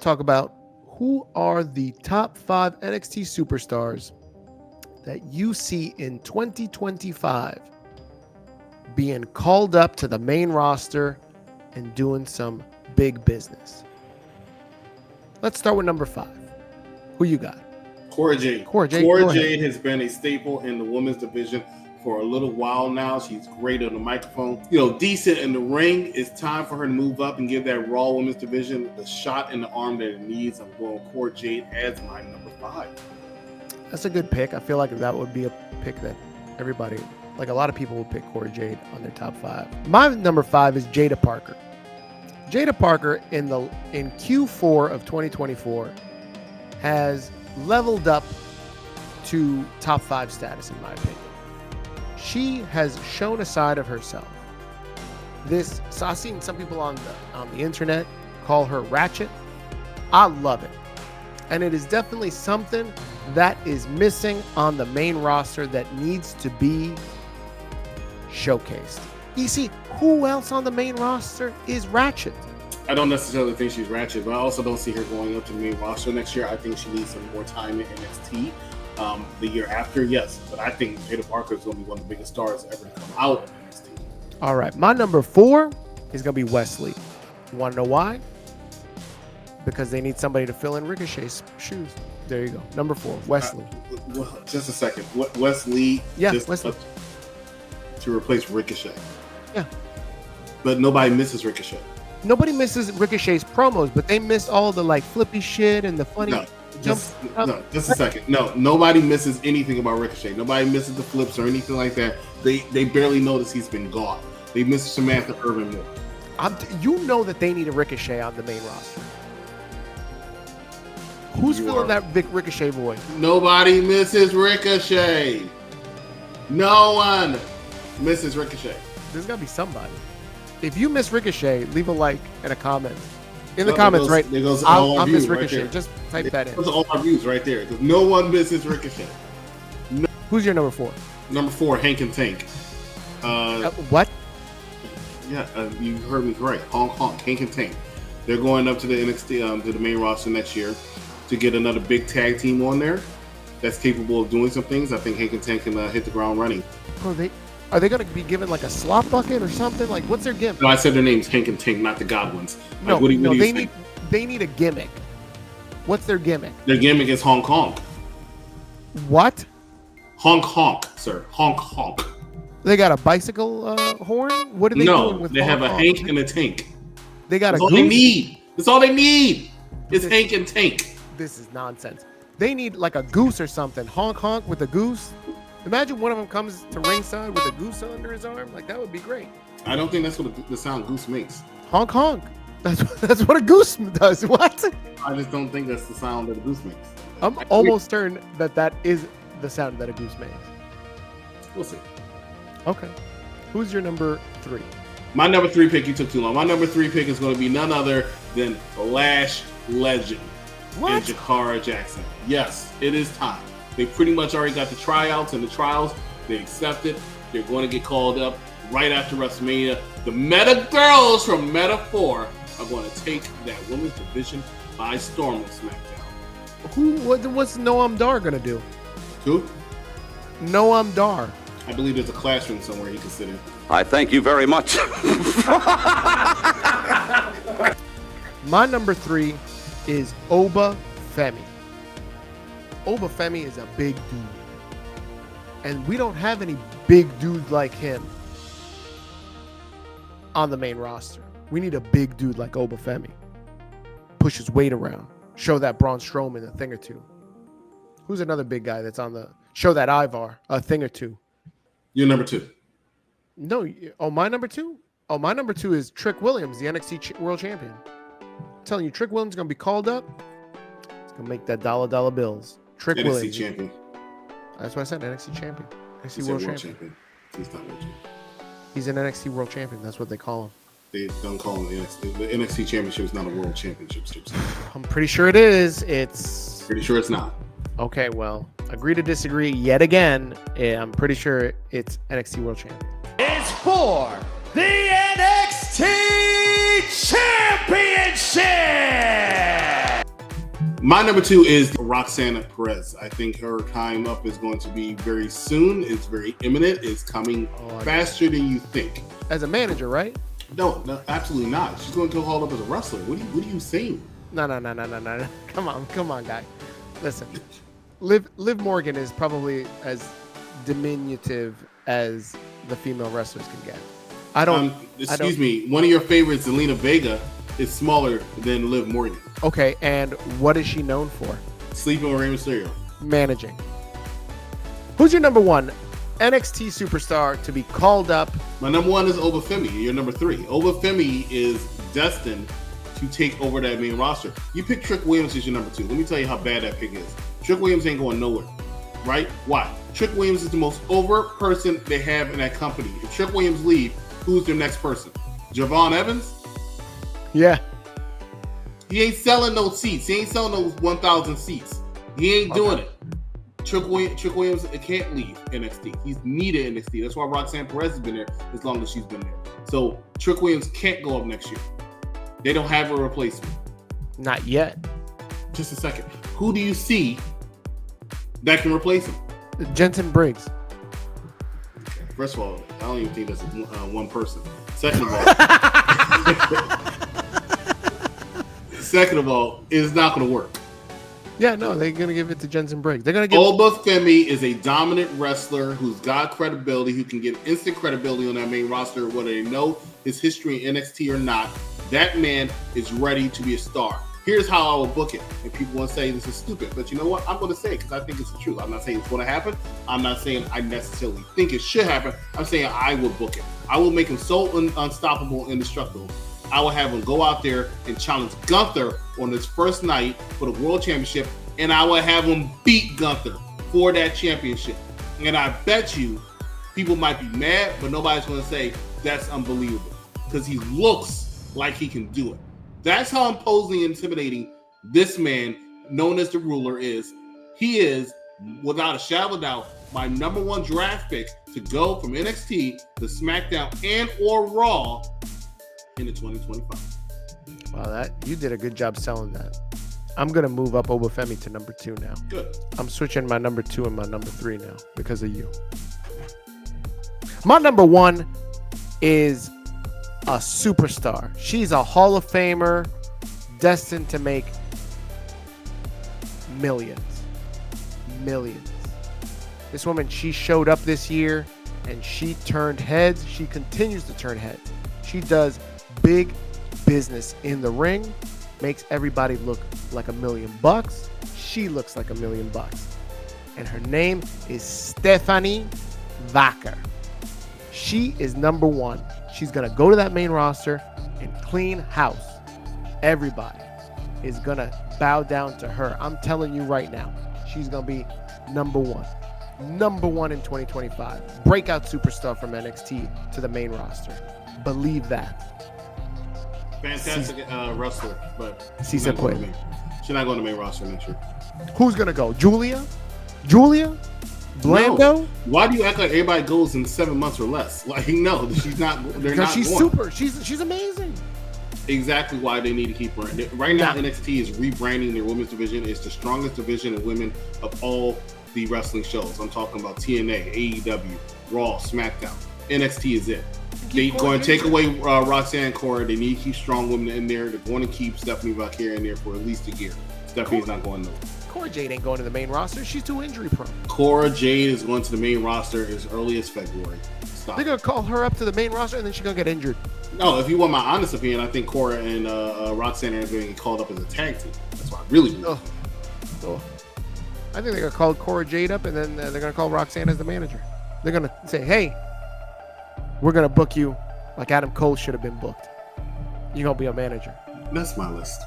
talk about who are the top 5 NXT superstars that you see in 2025 being called up to the main roster and doing some big business. Let's start with number 5. Who you got? Cora Jade. Cora Jade has been a staple in the women's division for a little while now. She's great on the microphone. Decent in the ring. It's time for her to move up and give that Raw women's division the shot in the arm that it needs. I'm going Cora Jade as my number 5. That's a good pick. I feel like that would be a pick that everybody, like a lot of people would pick Cora Jade on their top 5. My number 5 is Jada Parker. Jada Parker in Q4 of 2024 has leveled up to top 5 status, in my opinion. She has shown a side of herself. So I've seen some people on the internet call her ratchet. I love it. And it is definitely something that is missing on the main roster that needs to be showcased. You see, who else on the main roster is ratchet? I don't necessarily think she's ratchet, but I also don't see her going up to the main roster next year. I think she needs some more time in NXT. The year after, yes, but I think Jada Parker is going to be one of the biggest stars ever to come out of NXT. All right, my number 4 is going to be Wesley. You want to know why? Because they need somebody to fill in Ricochet's shoes. There you go. Number 4, Wesley. Just a second. Wesley? Yeah, Wesley. To replace Ricochet. Yeah. But nobody misses Ricochet. Nobody misses Ricochet's promos, but they miss all the flippy shit and the funny just a second. No, nobody misses anything about Ricochet. Nobody misses the flips or anything like that. They barely notice he's been gone. They miss Samantha Irvin more. You know that they need a Ricochet on the main roster. Who's filling that big Ricochet void? Nobody misses Ricochet. No one misses Ricochet. There's got to be somebody. If you miss Ricochet, leave a like and a comment. In the comments, right? There goes I'll miss Ricochet. Right, just type that in. Those are all our views right there. Because no one misses Ricochet. No. Who's your number 4? Number 4, Hank and Tank. What? Yeah, you heard me correct. Hank and Tank. They're going up to the NXT, to the main roster next year to get another big tag team on there that's capable of doing some things. I think Hank and Tank can hit the ground running. Are they going to be given a slop bucket or something? What's their gimmick? No, I said their name's Hank and Tank, not the Godwins. They need a gimmick. What's their gimmick? Their gimmick is honk honk. What? Honk honk, sir. Honk honk. They got a bicycle horn? What are they doing with they have a honk? Hank and a Tank. They got That's all they need. That's all they need. It's Hank and Tank. This is nonsense. They need a goose or something. Honk honk with a goose. Imagine one of them comes to ringside with a goose under his arm. That would be great. I don't think that's what the sound goose makes. Honk honk. That's what a goose does. What? I just don't think that's the sound that a goose makes. I'm almost certain that is the sound that a goose makes. We'll see. Okay. Who's your number 3? My number 3 pick, you took too long. My number 3 pick is going to be none other than Lash Legend and Jakara Jackson. Yes, it is time. They pretty much already got the tryouts and the trials. They accepted. They're going to get called up right after WrestleMania. The Meta Girls from Meta 4 are going to take that women's division by storm on SmackDown. What's Noam Dar going to do? Who? Noam Dar. I believe there's a classroom somewhere he can sit in. I thank you very much. My number 3 is Oba Femi. Oba Femi is a big dude. And we don't have any big dudes like him on the main roster. We need a big dude like Oba Femi. Push his weight around. Show that Braun Strowman a thing or two. Who's another big guy that's on the... Show that Ivar a thing or two. You're number 2. No. Oh, my number 2? Oh, my number 2 is Trick Williams, the NXT World Champion. I'm telling you, Trick Williams is going to be called up. He's going to make that dollar bills. Trick NXT Williams. champion. That's what I said, NXT champion. NXT World champion. He's not world champion. He's an NXT World Champion. That's what they call him. They don't call him NXT. The NXT Championship is not a world championship. I'm pretty sure it is. It's... Pretty sure it's not. Okay, well, agree to disagree yet again. I'm pretty sure it's NXT World Champion. It's for the NXT Championship! My number 2 is Roxanne Perez. I think her time up is going to be very soon. It's very imminent. It's coming faster than you think. As a manager, right? No, absolutely not. She's going to call up as a wrestler. What are you saying? No. Come on, guy. Listen, Liv Morgan is probably as diminutive as the female wrestlers can get. Excuse me. One of your favorites, Zelina Vega, is smaller than Liv Morgan. Okay, and what is she known for? Sleeping with Rey Mysterio. Managing. Who's your number 1 NXT superstar to be called up? My number 1 is Obafemi. Your number 3. Obafemi is destined to take over that main roster. You pick Trick Williams as your number 2. Let me tell you how bad that pick is. Trick Williams ain't going nowhere. Right? Why? Trick Williams is the most over person they have in that company. If Trick Williams leave, who's their next person? Javon Evans? Yeah. He ain't selling no seats. He ain't selling those 1,000 seats. He ain't doing it. Trick Williams can't leave NXT. He's needed NXT. That's why Roxanne Perez has been there as long as she's been there. So Trick Williams can't go up next year. They don't have a replacement. Not yet. Just a second. Who do you see that can replace him? Jensen Briggs. First of all, I don't even think that's one person. Second of all, it's not going to work. Yeah, no, they're going to give it to Jensen Briggs. They're going to give Obafemi is a dominant wrestler who's got credibility, who can get instant credibility on that main roster, whether they know his history in NXT or not. That man is ready to be a star. Here's how I will book it. And people want to say this is stupid, but you know what? I'm going to say it because I think it's the truth. I'm not saying it's going to happen. I'm not saying I necessarily think it should happen. I'm saying I will book it. I will make him so unstoppable and indestructible. I will have him go out there and challenge Gunther on his first night for the World Championship, and I will have him beat Gunther for that championship. And I bet you people might be mad, but nobody's going to say that's unbelievable because he looks like he can do it. That's how imposing and intimidating this man, known as the Ruler, is. He is, without a shadow of a doubt, my number 1 draft pick to go from NXT to SmackDown and or Raw into 2025. Wow, you did a good job selling that. I'm going to move up Obafemi to number 2 now. Good. I'm switching my number 2 and my number 3 now because of you. My number 1 is a superstar. She's a Hall of Famer destined to make millions. This woman, she showed up this year and she turned heads. She continues to turn heads. She does big business in the ring, makes everybody look like $1 million. She looks like $1 million. And her name is Stephanie Vacher. She is number 1. She's going to go to that main roster and clean house. Everybody is going to bow down to her. I'm telling you right now, she's going to be number 1. Number 1 in 2025. Breakout superstar from NXT to the main roster. Believe that. Fantastic wrestler, but she's not going to main roster next year. Who's going to go? Julia? Blando? No. Why do you act like everybody goes in 7 months or less? Like, no, she's not. They're because not she's going. super. She's amazing. Exactly why they need to keep her. Right now, NXT is rebranding their women's division. It's the strongest division in women of all the wrestling shows. I'm talking about TNA, AEW, Raw, SmackDown. NXT is it. They're going to take away Roxanne Cora. They need to keep strong women in there. They're going to keep Stephanie Vacher in there for at least a year. Stephanie's not going nowhere. Cora Jade ain't going to the main roster. She's too injury prone. Cora Jade is going to the main roster as early as February. Stop. They're going to call her up to the main roster and then she's going to get injured. No, if you want my honest opinion, I think Cora and Roxanne are going to get called up as a tag team. That's what I really believe. I think they're going to call Cora Jade up and then they're going to call Roxanne as the manager. They're going to say, hey, we're going to book you like Adam Cole should have been booked. You're going to be a manager. That's my list.